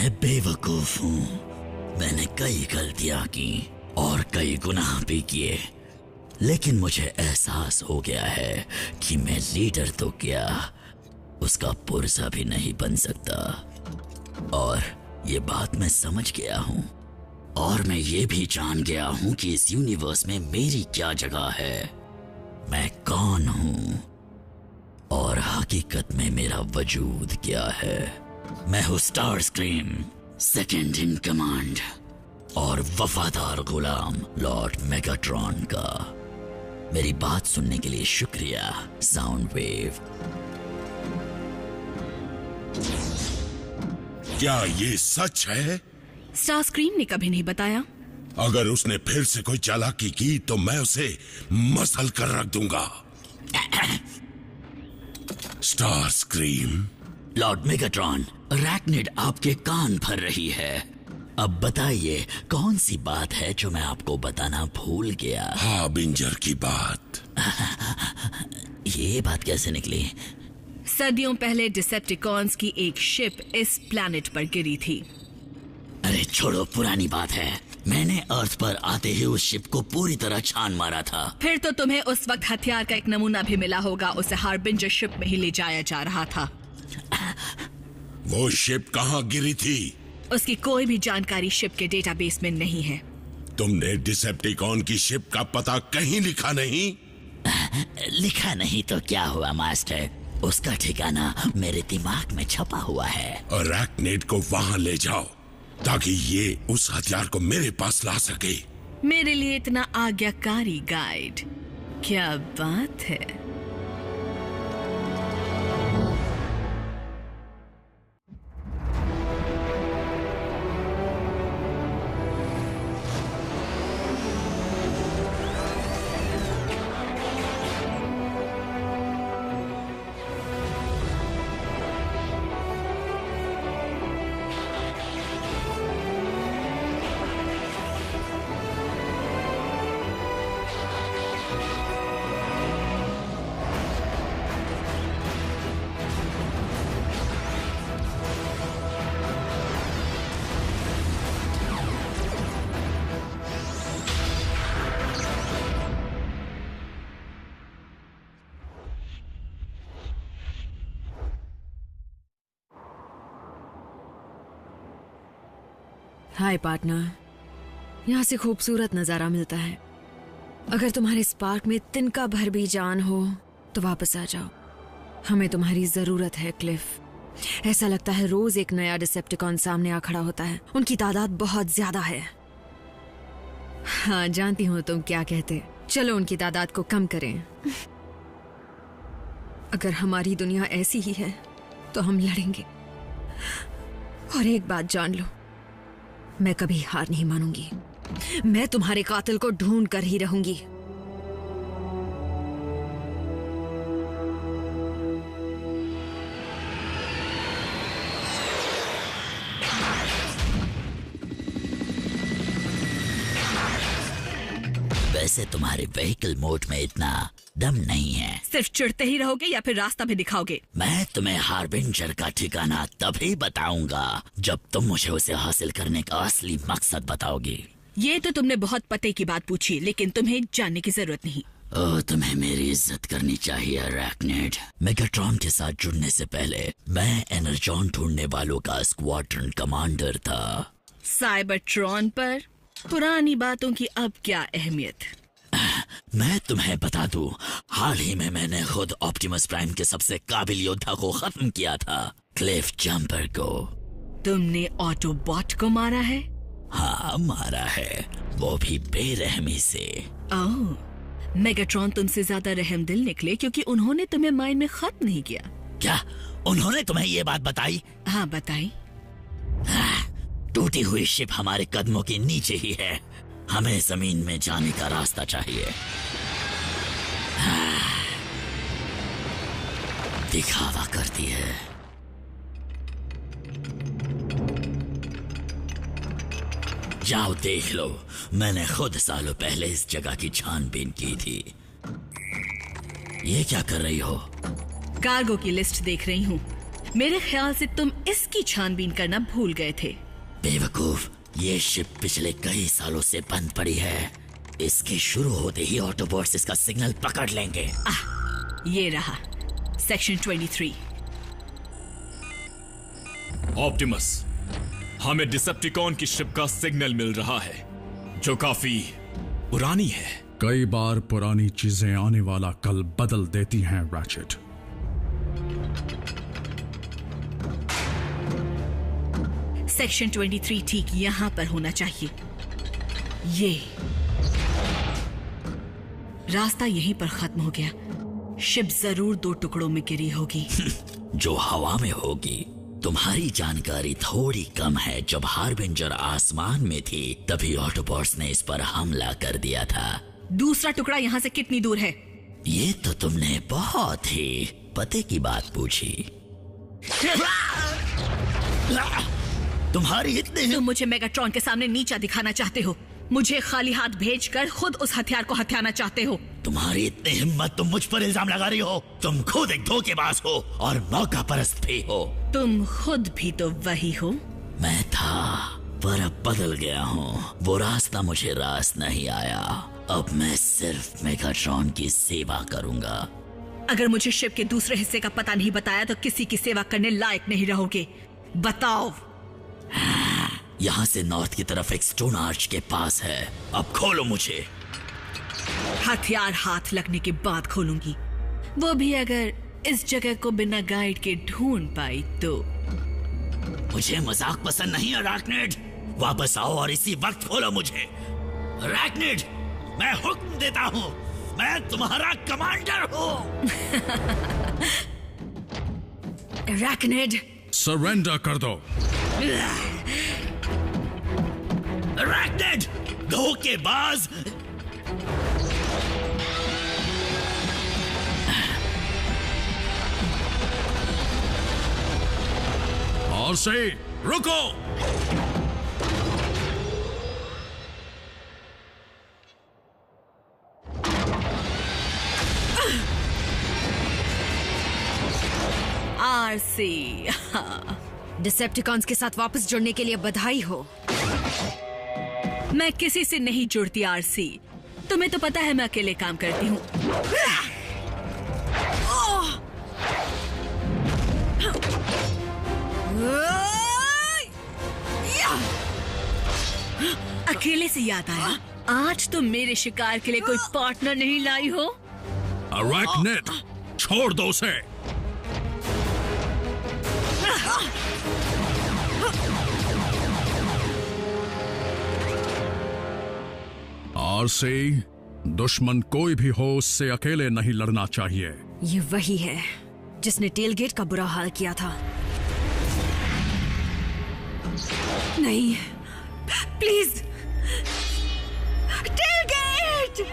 मैं बेवकूफ हूँ। मैंने कई गलतियां की और कई गुनाह भी किए, लेकिन मुझे एहसास हो गया है कि मैं लीडर तो क्या, उसका पुरजा भी नहीं बन सकता। और ये बात मैं समझ गया हूँ, और मैं ये भी जान गया हूँ कि इस यूनिवर्स में मेरी क्या जगह है, मैं कौन हूँ और हकीकत में मेरा वजूद क्या है। मैं हूँ स्टारस्क्रीम, सेकंड इन कमांड और वफादार गुलाम लॉर्ड मेगाट्रॉन का। मेरी बात सुनने के लिए शुक्रिया साउंड वेव। क्या ये सच है? स्टारस्क्रीम ने कभी नहीं बताया। अगर उसने फिर से कोई चालाकी की तो मैं उसे मसल कर रख दूंगा। स्टारस्क्रीम। लॉर्ड मेगाट्रॉन, अरैक्निड आपके कान भर रही है। अब बताइए कौन सी बात है जो मैं आपको बताना भूल गया। हार्बिंजर की बात। ये बात कैसे निकली? सदियों पहले डिसेप्टिकॉन्स की एक शिप इस प्लैनेट पर गिरी थी। अरे छोड़ो, पुरानी बात है। मैंने अर्थ पर आते ही उस शिप को पूरी तरह छान मारा था। फिर तो तुम्हें उस वक्त हथियार का एक नमूना भी मिला होगा। उसे हार्बिंजर शिप में ही ले जाया जा रहा था। वो शिप कहाँ गिरी थी? उसकी कोई भी जानकारी शिप के डेटाबेस में नहीं है। तुमने डिसेप्टिकॉन की शिप का पता कहीं लिखा नहीं? लिखा नहीं तो क्या हुआ मास्टर, उसका ठिकाना मेरे दिमाग में छपा हुआ है। अरैक्निड को वहां ले जाओ ताकि ये उस हथियार को मेरे पास ला सके। मेरे लिए इतना आज्ञाकारी गाइड, क्या बात है। हाय पार्टनर, यहाँ से खूबसूरत नजारा मिलता है। अगर तुम्हारे स्पार्क में तिनका भर भी जान हो तो वापस आ जाओ, हमें तुम्हारी जरूरत है क्लिफ। ऐसा लगता है रोज एक नया डिसेप्टिकॉन सामने आ खड़ा होता है। उनकी तादाद बहुत ज्यादा है। हाँ जानती हूँ तुम क्या कहते। चलो उनकी तादाद को कम करें। अगर हमारी दुनिया ऐसी ही है तो हम लड़ेंगे। और एक बात जान लो, मैं कभी हार नहीं मानूंगी। मैं तुम्हारे कातिल को ढूंढ कर ही रहूंगी। वैसे तुम्हारे व्हीकल मोड में इतना दम नहीं है। सिर्फ चिढ़ते ही रहोगे या फिर रास्ता भी दिखाओगे? मैं तुम्हें हार्बिंजर का ठिकाना तभी बताऊंगा जब तुम मुझे उसे हासिल करने का असली मकसद बताओगी। ये तो तुमने बहुत पते की बात पूछी, लेकिन तुम्हें जानने की जरूरत नहीं। ओह, तुम्हें मेरी इज्जत करनी चाहिए अरैक्निड। मेगाट्रॉन के साथ जुड़ने से पहले मैं एनर्जॉन ढूंढने वालों का स्क्वाड्रन कमांडर था। साइबरट्रॉन पर पुरानी बातों की अब क्या अहमियत। मैं तुम्हें बता दूं, हाल ही में मैंने खुद ऑप्टिमस प्राइम के सबसे काबिल योद्धा को खत्म किया था, क्लिफ जंपर को। तुमने ऑटोबॉट को मारा है? हाँ मारा है, वो भी बेरहमी से। ओह, मेगाट्रॉन तुमसे ज्यादा रहमदिल निकले क्योंकि उन्होंने तुम्हें माइन में खत्म नहीं किया। क्या उन्होंने तुम्हें ये बात बताई? हाँ बताई। टूटी हुई शिप हमारे कदमों के नीचे ही है। हमें जमीन में जाने का रास्ता चाहिए। दिखावा करती है। जाओ देख लो, मैंने खुद सालों पहले इस जगह की छानबीन की थी। ये क्या कर रही हो? कार्गो की लिस्ट देख रही हूँ। मेरे ख्याल से तुम इसकी छानबीन करना भूल गए थे। बेवकूफ, ये शिप पिछले कई सालों से बंद पड़ी है। इसके शुरू होते ही ऑटोबॉट्स इसका सिग्नल पकड़ लेंगे। ये रहा सेक्शन 23। ऑप्टिमस, हमें डिसेप्टिकॉन की शिप का सिग्नल मिल रहा है जो काफी पुरानी है। कई बार पुरानी चीजें आने वाला कल बदल देती हैं रैचेट। सेक्शन 23 ठीक यहां पर होना चाहिए। ये रास्ता यहीं पर खत्म हो गया। शिप जरूर 2 टुकड़ों में गिरी होगी। जो हवा में होगी। तुम्हारी जानकारी थोड़ी कम है। जब हार्बिंजर आसमान में थी तभी ऑटोबॉट्स ने इस पर हमला कर दिया था। दूसरा टुकड़ा यहाँ से कितनी दूर है? ये तो तुमने बहुत ही पते की बात पूछी। तुम्हारी इतनी तुम मुझे मेगाट्रॉन के सामने नीचा दिखाना चाहते हो। मुझे खाली हाथ भेजकर खुद उस हथियार को हथियाना चाहते हो। तुम्हारी इतनी हिम्मत, तुम मुझ पर इल्जाम लगा रही हो। तुम खुद एक धोखेबाज हो और मौका परस्त भी हो। तुम खुद भी तो वही हो। मैं था पर अब बदल गया हूँ। वो रास्ता मुझे रास नहीं आया। अब मैं सिर्फ मेगाट्रॉन की सेवा करूंगा। अगर मुझे शिप के दूसरे हिस्से का पता नहीं बताया तो किसी की सेवा करने लायक नहीं रहोगे। बताओ। यहाँ से नॉर्थ की तरफ एक स्टोन आर्च के पास है। अब खोलो मुझे। हथियार हाथ लगने के बाद खोलूंगी, वो भी अगर इस जगह को बिना गाइड के ढूंढ पाई तो। मुझे मजाक पसंद नहीं है अराकनिड। वापस आओ और इसी वक्त खोलो मुझे। अराकनिड, मैं हुक्म देता हूँ। मैं तुम्हारा कमांडर हूँ। अराकनिड, सरेंडर कर दो। अराकनिड, धोखेबाज। और से रुको। आरसी। डिसेप्टिकॉन्स के साथ वापस जुड़ने के लिए बधाई हो। मैं किसी से नहीं जुड़ती आरसी। तुम्हें तो पता है मैं अकेले काम करती हूँ। अकेले से याद आया, आज तो मेरे शिकार के लिए कोई पार्टनर नहीं लाई हो। अराकनिड, छोड़ दो उसे। और से दुश्मन कोई भी हो उससे अकेले नहीं लड़ना चाहिए। ये वही है जिसने टेलगेट का बुरा हाल किया था। नहीं, प्लीज, टेलगेट!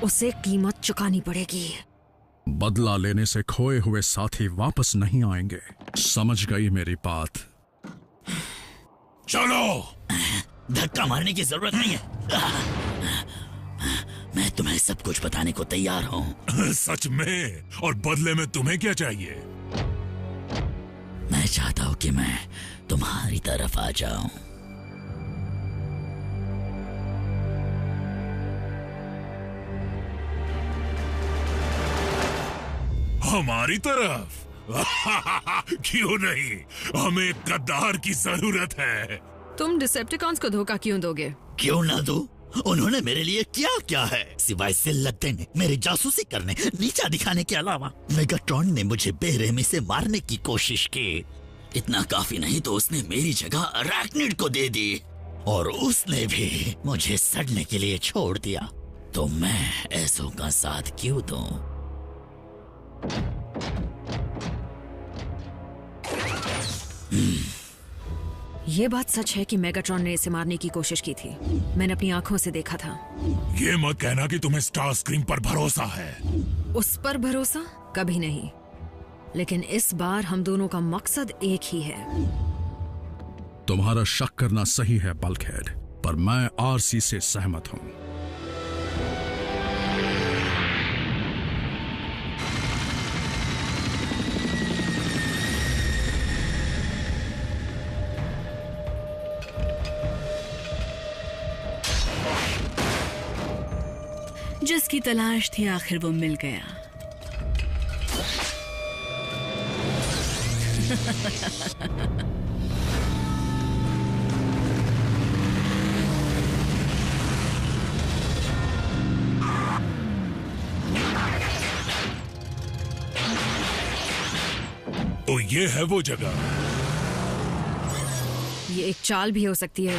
उसे कीमत चुकानी पड़ेगी। बदला लेने से खोए हुए साथी वापस नहीं आएंगे। समझ गई मेरी बात? चलो। धक्का मारने की जरूरत नहीं है। मैं तुम्हें सब कुछ बताने को तैयार हूँ। सच में? और बदले में तुम्हें क्या चाहिए? मैं चाहता हूँ कि मैं तुम्हारी तरफ आ जाऊं। हमारी तरफ? क्यों नहीं, हमें एक गद्दार की जरूरत है। तुम डिसेप्टिकॉन्स को धोखा क्यों दोगे? क्यों ना दो? उन्होंने मेरे लिए क्या क्या है सिवाय जिल्लत देने, मेरी जासूसी करने, नीचा दिखाने के अलावा। मेगाट्रॉन ने मुझे बेरहमी से मारने की कोशिश की। इतना काफी नहीं तो उसने मेरी जगह अराकनिड को दे दी और उसने भी मुझे सड़ने के लिए छोड़ दिया। तो मैं ऐसों का साथ क्यों दूं? ये बात सच है कि मेगाट्रॉन ने इसे मारने की कोशिश की थी। मैंने अपनी आंखों से देखा था। ये मत कहना कि तुम्हें स्टार स्क्रीम पर भरोसा है। उस पर भरोसा कभी नहीं, लेकिन इस बार हम दोनों का मकसद एक ही है। तुम्हारा शक करना सही है बल्कहेड, पर मैं आरसी से सहमत हूं। जिसकी तलाश थी आखिर वो मिल गया। तो ये है वो जगह। ये एक चाल भी हो सकती है।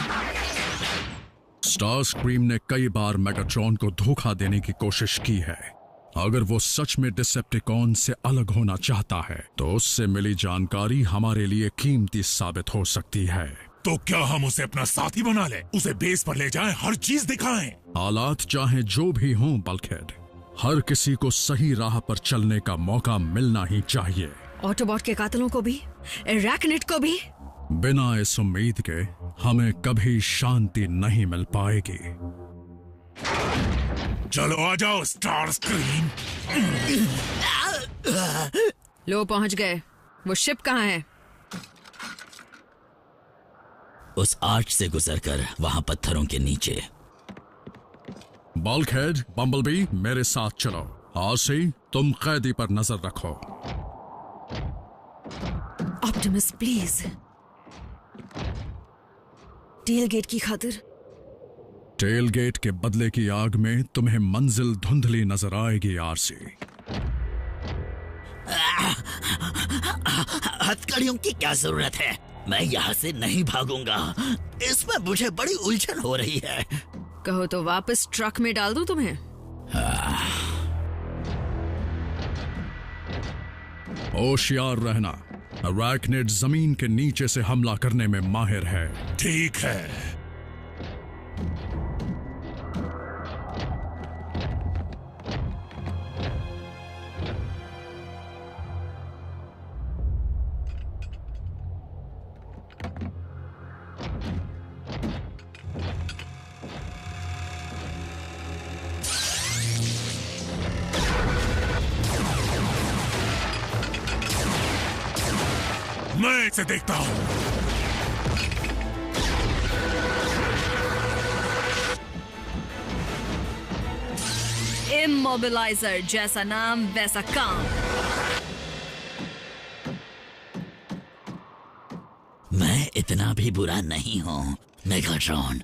स्टार स्क्रीम ने कई बार मेगाट्रॉन को धोखा देने की कोशिश की है। अगर वो सच में डिसेप्टिकॉन से अलग होना चाहता है तो उससे मिली जानकारी हमारे लिए कीमती साबित हो सकती है। तो क्या हम उसे अपना साथी बना लें, उसे बेस पर ले जाएं, हर चीज दिखाएं? हालात चाहे जो भी हों बल्कहेड, हर किसी को सही राह पर चलने का मौका मिलना ही चाहिए। ऑटोबॉट के कातिलों को भी, अरैक्निड को भी। बिना इस उम्मीद के हमें कभी शांति नहीं मिल पाएगी। चलो आ जाओ स्टार स्क्रीम। लो पहुंच गए। वो शिप कहाँ है? उस आर्च से गुजरकर वहां पत्थरों के नीचे। बल्कहेड, बम्बलबी, मेरे साथ चलो। आरसी, तुम कैदी पर नजर रखो। ऑप्टिमस प्लीज, टेलगेट की खातिर। टेलगेट के बदले की आग में तुम्हें मंजिल धुंधली नजर आएगी आरसी। हथकड़ियों की क्या जरूरत है? मैं यहाँ से नहीं भागूंगा। इसमें मुझे बड़ी उलझन हो रही है। कहो तो वापस ट्रक में डाल दूं तुम्हें? होशियार रहना, अरैक्निड जमीन के नीचे से हमला करने में माहिर है। ठीक है। मैं इसे देखता हूं। इमोबिलाइजर, जैसा नाम वैसा काम। मैं इतना भी बुरा नहीं हूँ मेगाट्रॉन,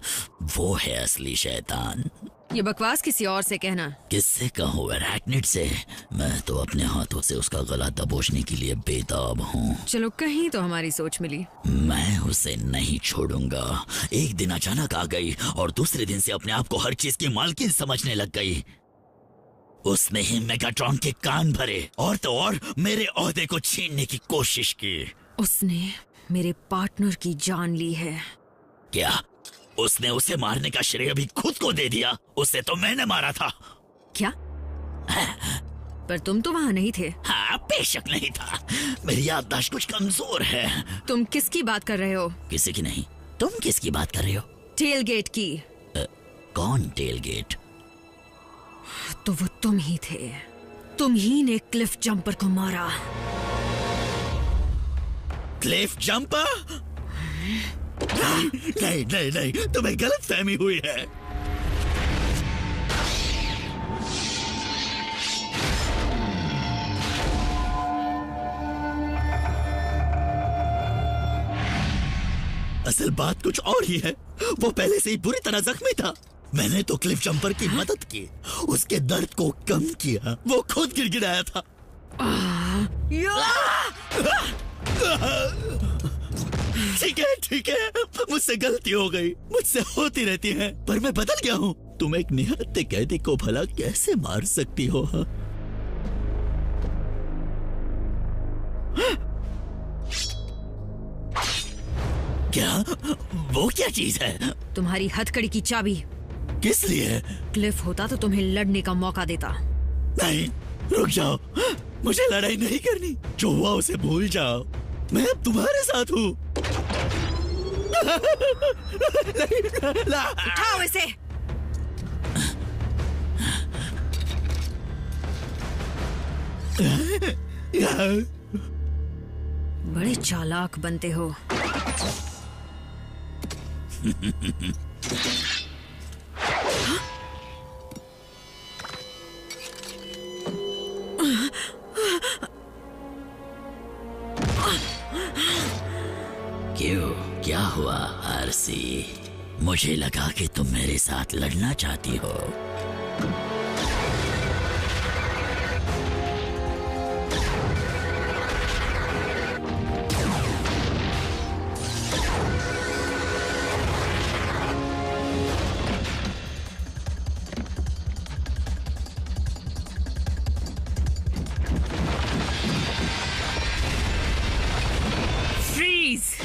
वो है असली शैतान। ये बकवास किसी और से कहना। किससे कहूँ? अरैक्निड से। मैं तो अपने हाथों से उसका गला दबोचने के लिए बेताब हूँ। चलो कहीं तो हमारी सोच मिली। मैं उसे नहीं छोड़ूंगा। एक दिन अचानक आ गई और दूसरे दिन से अपने आप को हर चीज की मालकिन समझने लग गई। उसने ही मेगाट्रॉन के कान भरे और तो और मेरे ओहदे को छीनने की कोशिश की। उसने मेरे पार्टनर की जान ली है। क्या उसने उसे मारने का श्रेय भी खुद को दे दिया? उसे तो मैंने मारा था। क्या? पर तुम तो वहाँ नहीं थे। हाँ, बेशक नहीं था। मेरी याददाश्त कुछ कमजोर है। तुम किसकी बात कर रहे हो? किसी की नहीं। तुम किसकी बात कर रहे हो? टेलगेट की। कौन टेलगेट? तो वो तुम ही थे। तुम ही ने क्लिफ जंपर को मारा। Cliff jumper? नहीं नहीं नहीं, तुम्हें गलत फहमी हुई है। असल बात कुछ और ही है। वो पहले से ही बुरी तरह जख्मी था। मैंने तो क्लिफ जंपर की मदद की, उसके दर्द को कम किया। वो खुद गिड़गिड़ाया था। ठीक है, मुझसे गलती हो गई। मुझसे होती रहती है, पर मैं बदल गया हूँ। तुम एक निहत्थे कैदी को भला कैसे मार सकती हो? हाँ? क्या? वो क्या चीज है? तुम्हारी हथकड़ी की चाबी। किस लिए? क्लिफ होता तो तुम्हें लड़ने का मौका देता। नहीं, रुक जाओ। मुझे लड़ाई नहीं करनी। जो हुआ उसे भूल जाओ। मैं अब तुम्हारे साथ हूँ। उठाओ इसे। बड़े चालाक बनते हो। क्यों, क्या हुआ आरसी? मुझे लगा कि तुम मेरे साथ लड़ना चाहती हो। फ्रीज।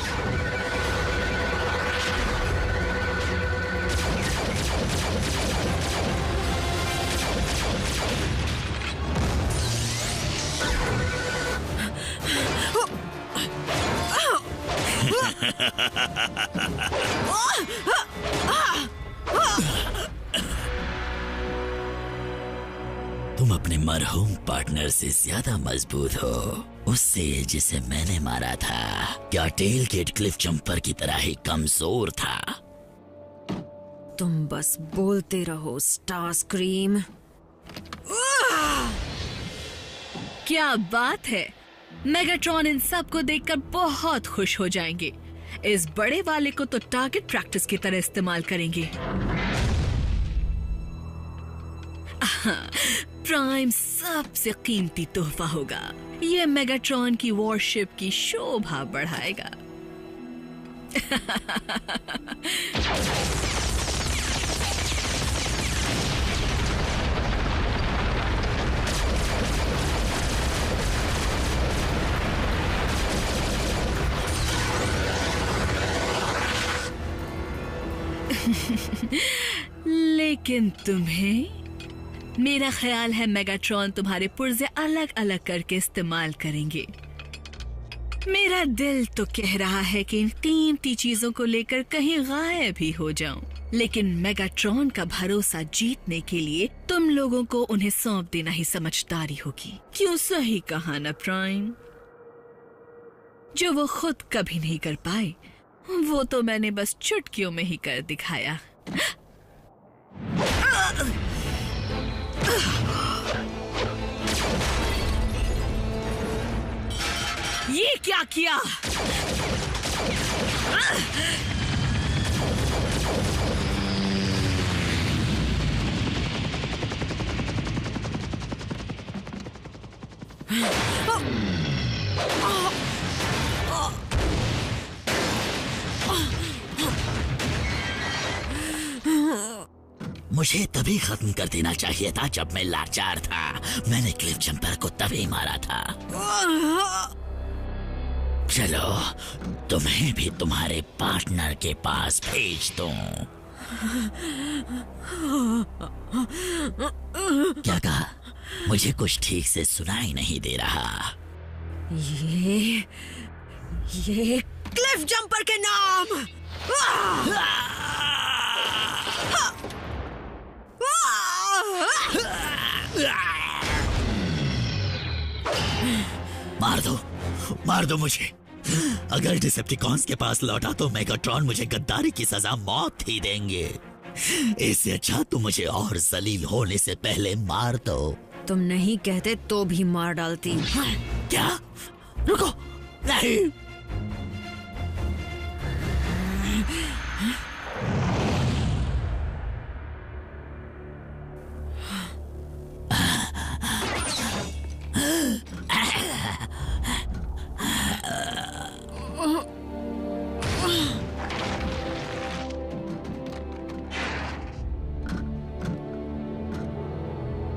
तुम अपने मरहूम पार्टनर से ज्यादा मजबूत हो, उससे जिसे मैंने मारा था। क्या टेल गेट क्लिफ जंपर की तरह ही कमजोर था? तुम बस बोलते रहो स्टारस्क्रीम। क्या बात है, मेगाट्रॉन इन सब को देखकर बहुत खुश हो जाएंगे। इस बड़े वाले को तो टारगेट प्रैक्टिस की तरह इस्तेमाल करेंगे। प्राइम सबसे कीमती तोहफा होगा। ये मेगाट्रॉन की वॉरशिप की शोभा बढ़ाएगा। लेकिन तुम्हें, मेरा ख्याल है मेगाट्रॉन तुम्हारे पुर्जे अलग अलग करके इस्तेमाल करेंगे। मेरा दिल तो कह रहा है कि इन कीमती चीजों को लेकर कहीं गायब ही हो जाऊं, लेकिन मेगाट्रॉन का भरोसा जीतने के लिए तुम लोगों को उन्हें सौंप देना ही समझदारी होगी। क्यों, सही कहा ना प्राइम? जो वो खुद कभी नहीं कर पाए, वो तो मैंने बस चुटकियों में ही कर दिखाया। ये क्या किया? मुझे तभी खत्म कर देना चाहिए था जब मैं लाचार था। मैंने क्लिफ जंपर को तभी मारा था। चलो, तुम्हें भी तुम्हारे पार्टनर के पास भेज दूं। क्या कहा? मुझे कुछ ठीक से सुनाई नहीं दे रहा। ये क्लिफ जंपर के नाम। मार दो मुझे। अगर डिसेप्टिकॉन्स के पास लौटा तो मेगाट्रॉन मुझे गद्दारी की सजा मौत ही देंगे। इससे अच्छा तुम मुझे और जलील होने से पहले मार दो। तुम नहीं कहते तो भी मार डालती। क्या? रुको, नहीं।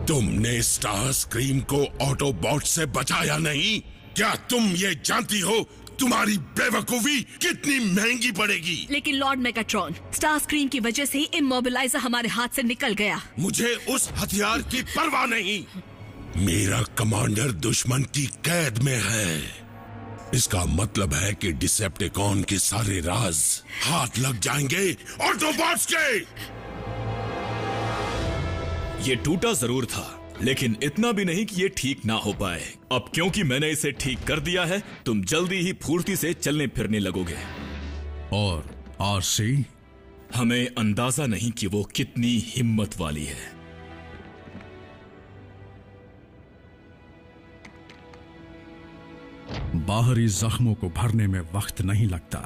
तुमने स्टार स्क्रीम को ऑटोबॉट से बचाया नहीं? क्या तुम ये जानती हो तुम्हारी बेवकूफी कितनी महंगी पड़ेगी? लेकिन लॉर्ड मेगाट्रॉन, स्टार स्क्रीम की वजह से ही इमोबिलाइजर हमारे हाथ से निकल गया। मुझे उस हथियार की परवाह नहीं। मेरा कमांडर दुश्मन की कैद में है। इसका मतलब है कि डिसेप्टिकॉन के सारे राज हाथ लग जाएंगे ऑटोबॉट्स के। ये टूटा जरूर था, लेकिन इतना भी नहीं कि ये ठीक ना हो पाए। अब क्योंकि मैंने इसे ठीक कर दिया है, तुम जल्दी ही फुर्ती से चलने फिरने लगोगे। और आरसी? हमें अंदाजा नहीं कि वो कितनी हिम्मत वाली है। बाहरी जख्मों को भरने में वक्त नहीं लगता।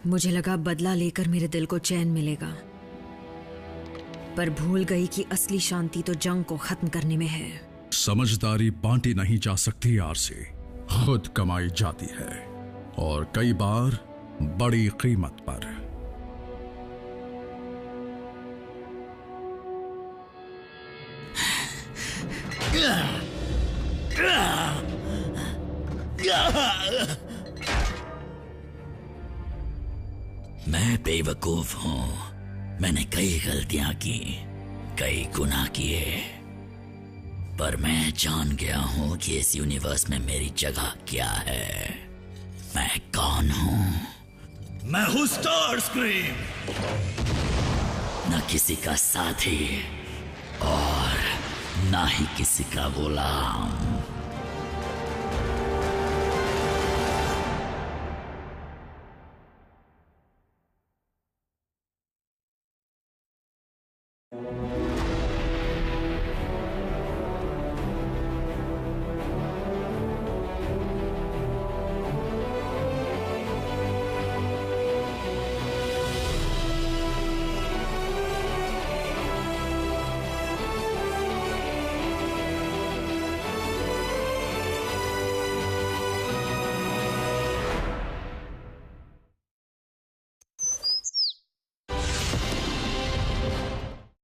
मुझे लगा बदला लेकर मेरे दिल को चैन मिलेगा, पर भूल गई कि असली शांति तो जंग को खत्म करने में है। समझदारी बांटी नहीं जा सकती आरसी, खुद कमाई जाती है, और कई बार बड़ी कीमत पर। मैं बेवकूफ हूं। मैंने कई गलतियां की, कई गुनाह किए, पर मैं जान गया हूं कि इस यूनिवर्स में मेरी जगह क्या है। मैं कौन हूं? मैं हूं स्टारस्क्रीम, न किसी का साथी और ना ही किसी का गुलाम।